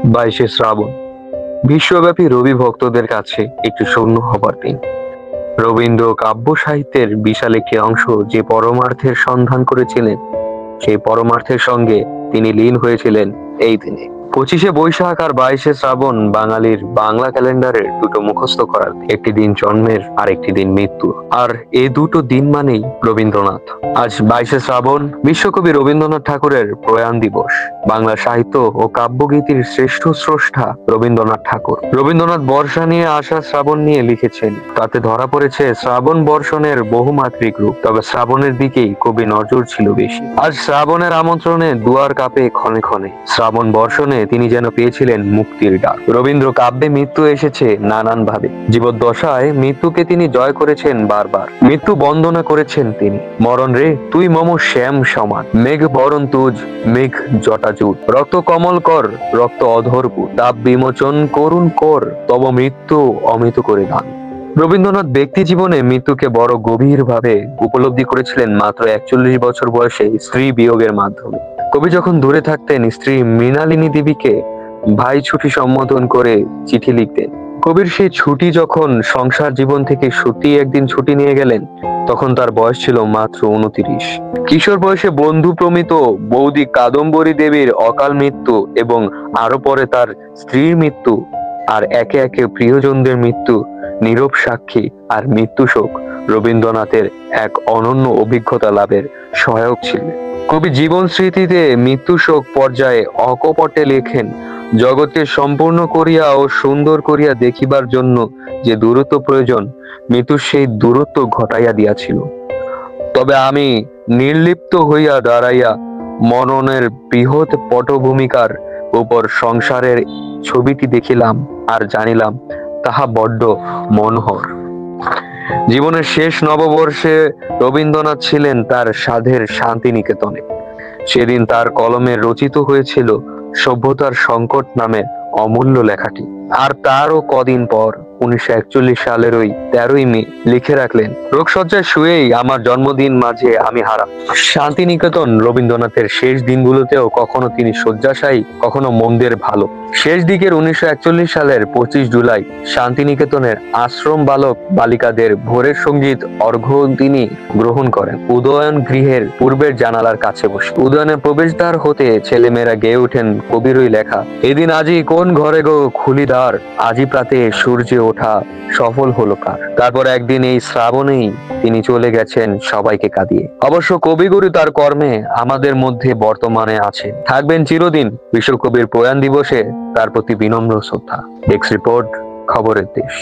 22শে শ্রাবণ বিশ্বব্যাপী রবি ভক্তদের কাছে একটি শূন্য হবার দিন। রবীন্দ্র কাব্য সাহিত্যের বিশাল একটি অংশ যে পরমার্থের সন্ধান করেছিলেন, সেই পরমার্থের সঙ্গে তিনি লীন হয়েছিলেন এই দিনে। 25শে বৈশাখ আর 22শে শ্রাবণ বাঙালির বাংলা ক্যালেন্ডারের দুটো মুখস্থ করার দিন। একটি দিন জন্মের আর একটি দিন মৃত্যু, আর এই দুটো দিন মানেই রবীন্দ্রনাথ। আজ 22শে শ্রাবণ বিশ্বকবি রবীন্দ্রনাথ ঠাকুরের প্রয়াণ দিবস। বাংলা সাহিত্য ও কাব্যগীতির শ্রেষ্ঠ স্রষ্টা রবীন্দ্রনাথ ঠাকুর। রবীন্দ্রনাথ বর্ষা নিয়ে আসা শ্রাবণ নিয়ে লিখেছেন, তাতে ধরা পড়েছে শ্রাবণ বর্ষণের বহুমাত্রিক রূপ, তবে শ্রাবণের দিকেই কবি নজর ছিল বেশি। আজ শ্রাবণের আমন্ত্রণে দুয়ার কাঁপে ক্ষণে ক্ষণে, শ্রাবণ বর্ষণে তিনি যেন পেয়েছিলেন মুক্তির ডাক। রবীন্দ্র কাব্যে মৃত্যু এসেছে নানান ভাবে। জীবদ্দশায় মৃত্যুকে তিনি জয় করেছেন বারবার। মৃত্যু বন্দনা করেছেন তিনি, মরণ রে তুই মম শ্যাম সমান, মেঘ বরণ তুজ মেঘ জটাজুট, রক্ত কমল কর রক্ত অধরপুর, তাপ বিমোচন করুণ কর তব মৃত্যু অমিত করে দান। রবীন্দ্রনাথ ব্যক্তি জীবনে মৃত্যুকে বড় গভীর ভাবে উপলব্ধি করেছিলেন মাত্র 41 বছর বয়সে স্ত্রী বিয়োগের মাধ্যমে। কবি যখন দূরে থাকতেন, স্ত্রী মৃণালিনী দেবীকে ভাই ছুটি সম্বোধন করে চিঠি লিখতেন। কবির সেই ছুটি যখন সংসার জীবন থেকে সত্যি একদিন ছুটি নিয়ে গেলেন, তখন তার বয়স ছিল মাত্র 29। কিশোর বয়সে বন্ধু প্রমিত বৌদি কাদম্বরী দেবীর অকাল মৃত্যু এবং আরো পরে তার স্ত্রীর মৃত্যু আর একে একে প্রিয়জনদের মৃত্যু, নীরব সাক্ষী আর মৃত্যু শোক রবীন্দ্রনাথের এক অনন্য অভিজ্ঞতা লাভের সহায়ক ছিলেন। কবি জীবন স্মৃতিতে মৃত্যু শোক পর্যায়ে অকপটে লেখেন, জগৎকে সম্পূর্ণ করিয়া ও সুন্দর করিয়া দেখিবার জন্য যে দূরত্ব প্রয়োজন, মৃত্যু সেই দূরত্ব ঘটাইয়া দিয়াছিল। তবে আমি নির্লিপ্ত হইয়া দাঁড়াইয়া মননের বৃহৎ পটভূমিকার উপর সংসারের ছবিটি দেখিলাম আর জানিলাম তাহা বড্ড মনোহর। জীবনের শেষ নববর্ষে রবীন্দ্রনাথ ছিলেন তার সাধের শান্তিনিকেতনে। সেদিন তার কলমে রচিত হয়েছিল সভ্যতার সংকট নামের অমূল্য লেখাটি। আর তারও কদিন পর 1941 সালের ওই 13ই মে লিখে রাখলেন, রোগশয্যায় শুয়েই আমার জন্মদিন মাঝে আমি হারা। শান্তিনিকেতন রবীন্দ্রনাথের শেষ দিনগুলোতেও কখনো তিনি শয্যাশায়ী, কখনো মন্দের ভালো। শেষ দিকের 1941 সালের 25 জুলাই শান্তিনিকেতনের আশ্রম বালক বালিকাদের ভোরের সঙ্গীত অর্ঘ্য তিনি গ্রহণ করেন উদয়ন গৃহের পূর্বের জানালার কাছে বসে। উদয়নের প্রবেশদ্বার হতে ছেলেমেয়েরা গেয়ে ওঠেন কবির ওই লেখা, এদিন আজি কোন ঘরে গো খুলিদার, আজি প্রাতে সূর্যে ওঠা সফল হলো কার। তারপর একদিন এই শ্রাবণেই তিনি চলে গেছেন সবাইকে কাঁদিয়ে। অবশ্য কবিগুরু তার কর্মে আমাদের মধ্যে বর্তমানে আছেন, থাকবেন চিরদিন। বিশ্বকবির প্রয়াণ দিবসে তার প্রতি বিনম্র শ্রদ্ধা। ডেস্ক রিপোর্ট, খবরের দেশ।